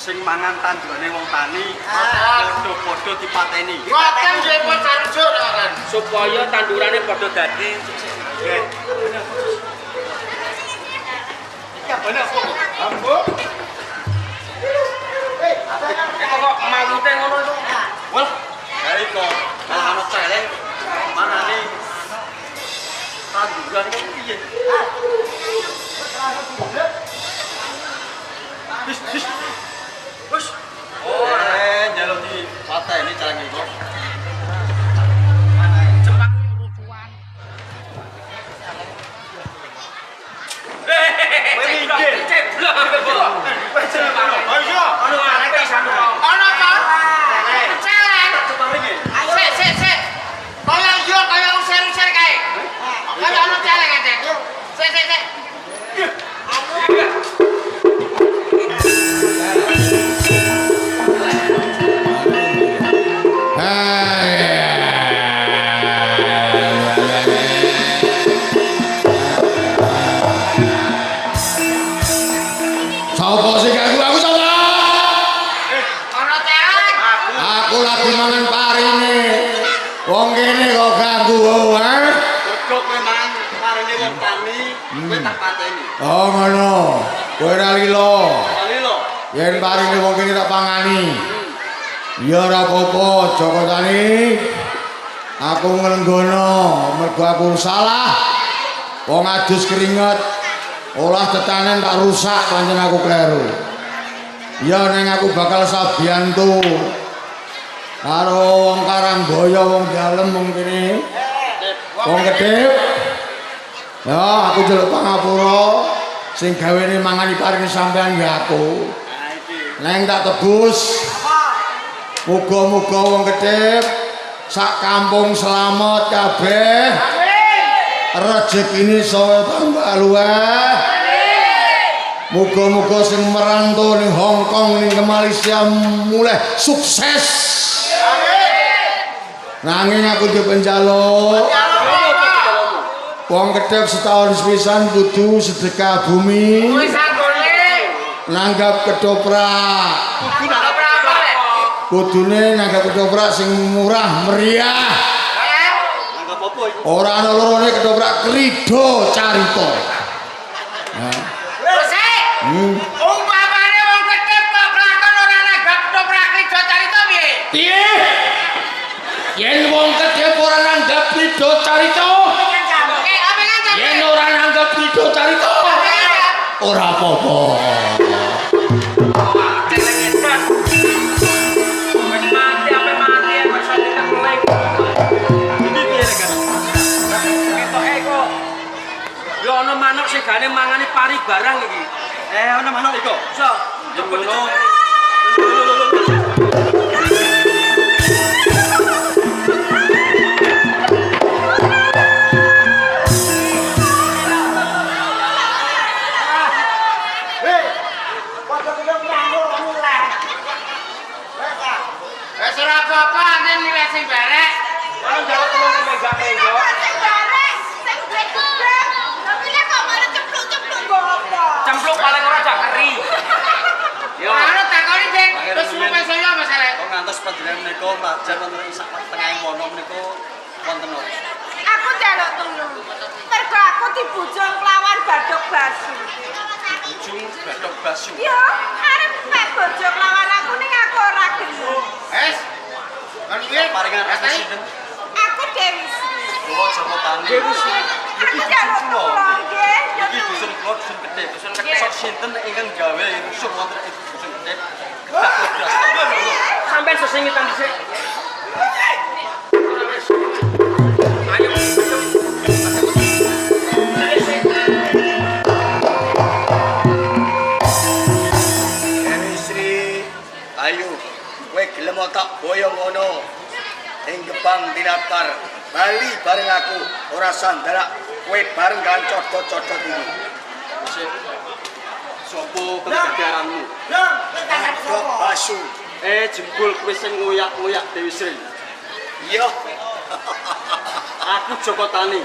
sing mangan tandurane wong tani padha-padha dipateni. Ngoten nggih pun sarujuk kan. Supaya tandurane padha dadi nggih. Iki abane apa? Ambo. Kok mawute ngono itu? Wah, ya iku. Malah ana celeng. Manane tanduran iki piye? Wis. Oh, njaluk di pateni celeng iku. Jepang rusuhan. Kowe mikir. Ceblok. Oh iya, ana arek sanu. Ana ta? Celeng. Jepang iki. Sik. Kaya iya kaya usir-usir kae. Kaya ana celeng aja. Sik. Sapa sing ganggu aku sapa? Ana celeng. Aku lagi mangan parine. Wong kene kok ganggu wae. Godhog memang marine wong tani, kowe tak pateni. Oh ngono. Kowe ora lilo. Kali lho. Yen parine wong kene tak pangani. Ya ora apa-apa, Joko Tani. Aku nglenggono mergo aku salah. Wong adus keringet. Olah tetanen tak rusak pancen aku kleru. Ya neng aku bakal sabiyantu. Karo wong Karangboyo wong dalem wong kene. Wong Kedhip. Ya aku jeluk pangapura sing gawene mangani parine sampean ya aku. Nah iki. Neng tak tebus. Muga-muga wong Kedhip sak kampung selamat kabeh. Rezekine sawe tambah luweh. Muga-muga sing merantau ning Hong Kong ning Malaysia mulai sukses. Nanging aku dipenjaluk. Wong Kedhip setahun sepisan kudu sedekah bumi. Wis anggone. Nanggap ketoprak. Kudu nak apa lek? Kudune nanggap ketoprak sing murah meriah. Anggap apa iku? Ora ana lorone ketoprak Krido Carita. Umpamane wong Kedhip kok kelakon ora nanggap ketoprak Krido Carita piye? Piye? Yen wong Kedhip ora nanggap Krido Carita, yen ora nanggap Krido Carita, ora apa-apa. Yo ana manuk sing gane mangani pari barang iki. Ana manuk iku. So, ngono. Wis ora apa-apa anjen nilai sing barek. Kalau njaluk tulung megang iku. Cempluk paling ora jak keri. Yo. Ora takoni sing wis lupa saya masalah. Kok ngantos panjenengan menika pelajar wonten ing sak tengahing kono menika wonten apa? Aku njaluk tulung. Mergo aku dibujung kelawan Bathuk Basu. Ujung Bathuk Basu. Yo, arep mek bojo kelawan aku ning aku ora gelem. Wes. Kan piye? Paringan Astri. presiden. Aku Dewi Sri. Kula Joko Tani. Aku njaluk tulung nggih. Iki dusun kula dusun Kedhip. Dusun Kedhip sinten ingkang gawe rusuh wonten ing dusun Kedhip. Sampai sesingitan dhisik. Ayo. Dewi Sri, ayo kowe gelem tak boyong ngono. Ing Gebang Tinatar, Bali bareng aku ora sandarak kowe bareng kan codot-codot iki. Sopo kedadeanmu? Bathuk Basu. Jempol kowe sing ngoyak-ngoyak Dewi Sri. Iya. Aku Joko Tani.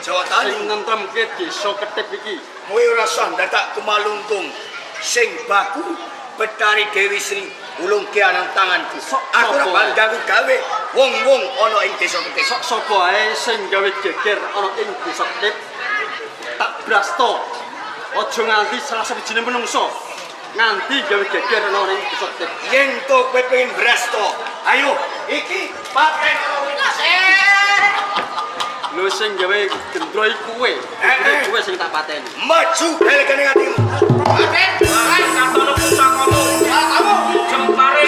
Joko Tani sing nentremke desa Kedhip iki. Kowe ora usah dadak kumaluntung. Sing baku Betari Dewi Sri ulung ki anang tanganku. Sok- Aku ora sopo? pandangku gawe wong-wong ana ing desa Ketip. Sapa ae sing gawe geger ana ing desa Ketip tak brasta. Aja nganti salah sawijine menungso nganti gawe geger ana ing desa Ketip. Yen to kowe pengen brasta, ayo iki paten Lho sing gawe gendro iku kowe. Kowe sing tak pateni. maju balik ning atimu. Raden, ayo katono pusakamu. Kamu jempare.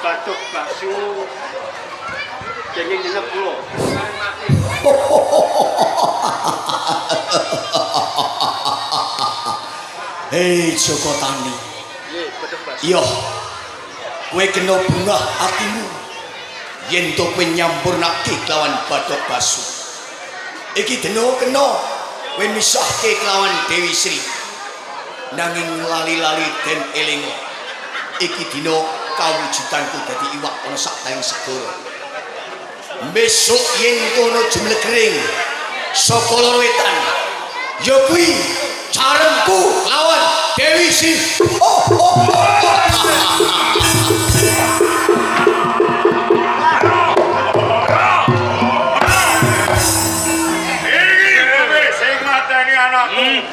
Batuk basu. Kenging dinep kula. Hei Joko Tani. Nggih, batuk basu. Yo, kowe kena bunga atimu. Yen to kowe nyampurnake kelawan Bathok Basu. Iki deno kena kowe misahke kelawan Dewi Sri. Nanging lali-lali den elingo. Iki dino kawujudanku dadi iwak ana sak tayang segara. Besok yen kono jumlegring saka lor wetan. Ya kuwi caremku lawan Dewi Sri.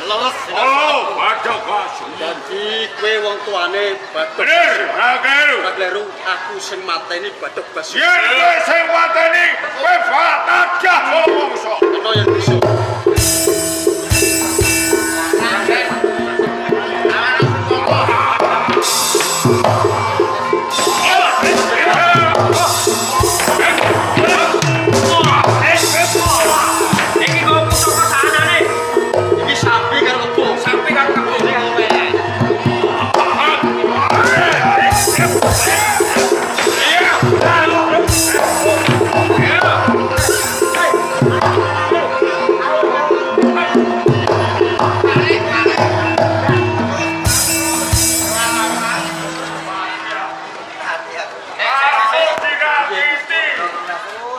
Leles. Oh, Bathok Basu. Janji kowe wong tuane Bathok. Bener, ora kleru. Ora kleru, aku sing mateni Bathok Basu. Yen kowe sing mateni, kowe fatajah mongso. Ana yang bisa. Iki kok pusaka sanane. Iki sapi karo kebo. Sampai karo kebo sing kowe.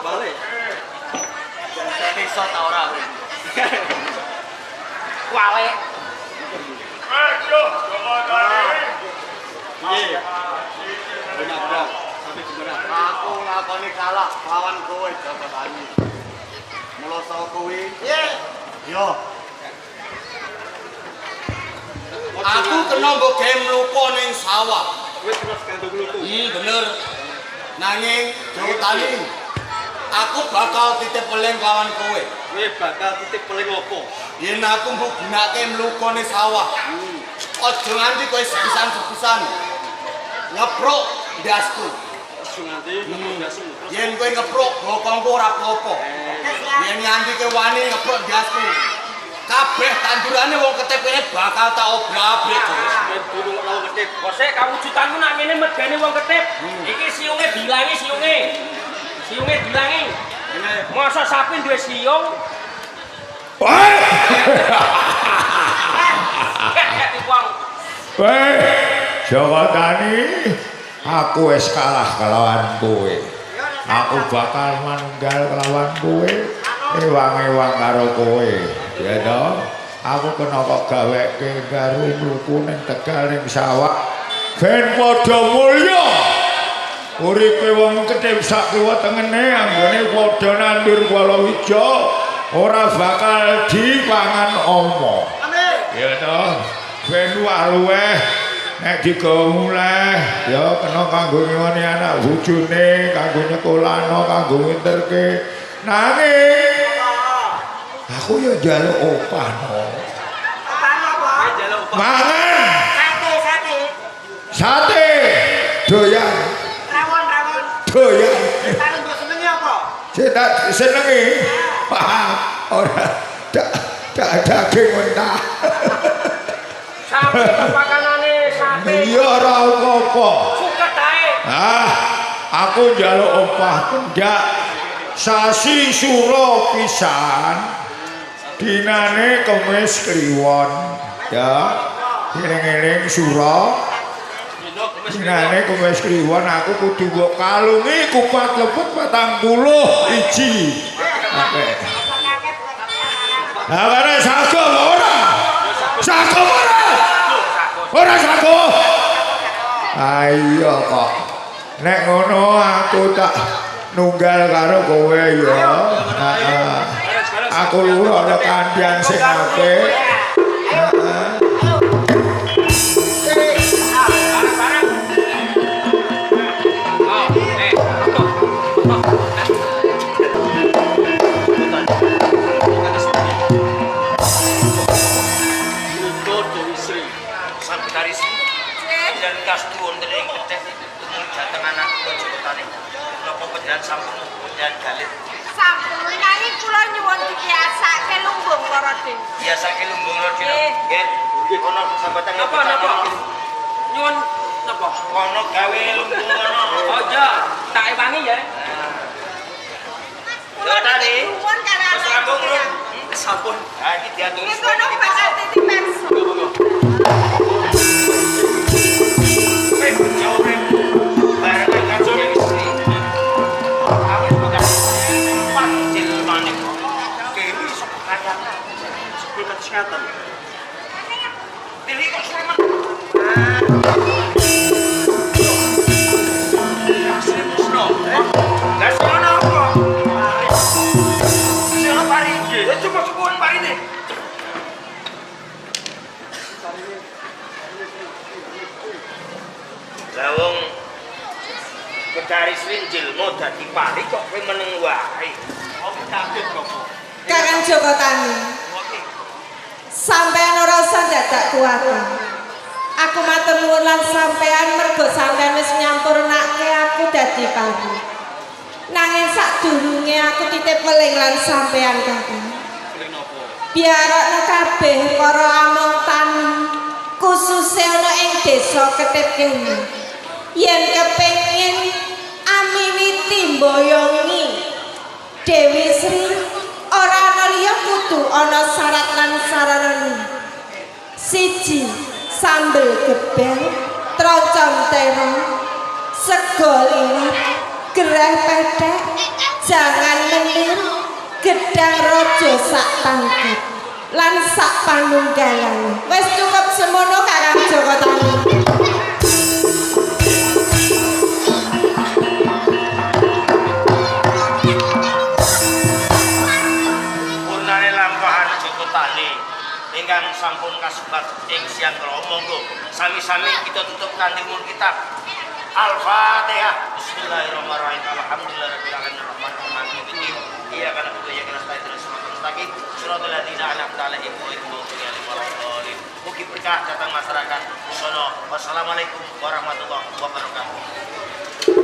Balik. Jangan iso ta ora. Wae. Ayo, Joko Tani. Piye? Benar-benar sampai jemberan. Aku ngakoni kalah lawan kowe Joko Tani. Mula saka kowe. Yo. Aku kena mbok gawe mlupa ning sawah. Kowe terus kandung lutu. Bener. Nanging Joko Tani, aku bakal titip peleng lawan kowe. Kowe bakal titik paling opo? Yen aku mbok gunake mlukone sawah. Aja nganti kowe sepisan-sepisan ngeprok ndasku. Aja nganti ndasmu. Yen kowe ngeprok bokongku ora apa-apa. Yen nganti kowe wani ngeprok ndasku. Kabeh tandurane wong Ketip kene bakal tak obrak-abrik. Ben durung ana Ketip. Bosek kawujudanku nak ngene medeni wong Ketip. Iki siunge dilangi siunge. Siunge dilangi. Masa sapi duwe siung? Wong. Weh, Joko Tani, aku wis kalah kelawan kowe. Aku bakal manunggal kelawan kowe. Ewang-ewang karo kowe. Ya toh? Aku kena kok gaweke karo mluku ning Tegal ning sawah. Ben padha mulya. Uripe wong Ketip sak kiwa tengene anggone padha nandur palawija ora bakal dipangan omo. Ya toh, ben luweh nek digawa muleh ya kena kanggo ngewani anak bojone, kanggo nyekolano, kanggo nginterke. Nanging aku ya njaluk opah no. Kowe njaluk upah. Mangan Sate. sate doyan Rawon. doyan. Paling mbok senengi apa? Cita senengi ora daging mentah. Sapi pakanane sapi. Iya ora apa-apa. Suket ae. Aku njaluk opah pendak sasi sura pisan. Dinane Kemis Kliwon. Ya. Eling-eling sura. Dinane kuwis kliwon aku kudu mbok kalungi kupat lepet 41. Oke. Lah kare sago ora? Sago ora? Ora sago. Ayo kok. Nek ngono aku tak nunggal karo kowe ya. Heeh. Aku luru ana kandhang sing apik. Heeh. Sampun nanging kula nyuwun dibiasake lumbung para Den. Biasake lumbung lho Dina. Nggih. Ono sambatan napa? Nyuwun napa? Ono gawe lumbung ono. Oh iya, tak ewangi ya. Kula tadi nyuwun karo Sampun. Sampun. Ha iki diatur. Nek kono bakal titip perso. Weh, jauh rek. Bareng kan sore istri. Awet bakal panjil manik. Kene iso kaya Sebelum kesehatan. pilih kok sore Lawong kedaris rinjil mau dadi pari kok kowe meneng wae. Oke kaget kok. Kakang Joko Tani, sampean ora usah dadak kuwatir. Aku matur nuwun lan sampean mergo sampean wis nyampurnake aku dadi pari. Nanging sadurunge aku titip weling lan sampean kakang. Biarokno kabeh para among tani kususe ana ing desa Ketip kene. Yen kepengin amiwiti mboyongi Dewi Sri ora ana liya kudu ana syarat lan sarana. Siji, sambel gebel, troncong terong, sego liwat, gereh pedhek, jangan menir, gedang raja sak tangkep lan sak panunggalan. Wis cukup semono Kakang Joko Tani. Purnane lampahan Joko Tani ingkang sampun kasebat ing siang kala monggo sami-sami kita tutup kanthi mun kitab Al-Fatihah. Bismillahirrahmanirrahim. Alhamdulillahirabbil alamin arrahmanirrahim maliki yaumiddin. Iyyaka na'budu wa iyyaka nasta'in ihdinas siratal mustaqim siratal ladzina an'amta 'alaihim ghairil maghdubi 'alaihim waladdallin. Mugi berkah datang masyarakat. Wassalamualaikum warahmatullahi wabarakatuh.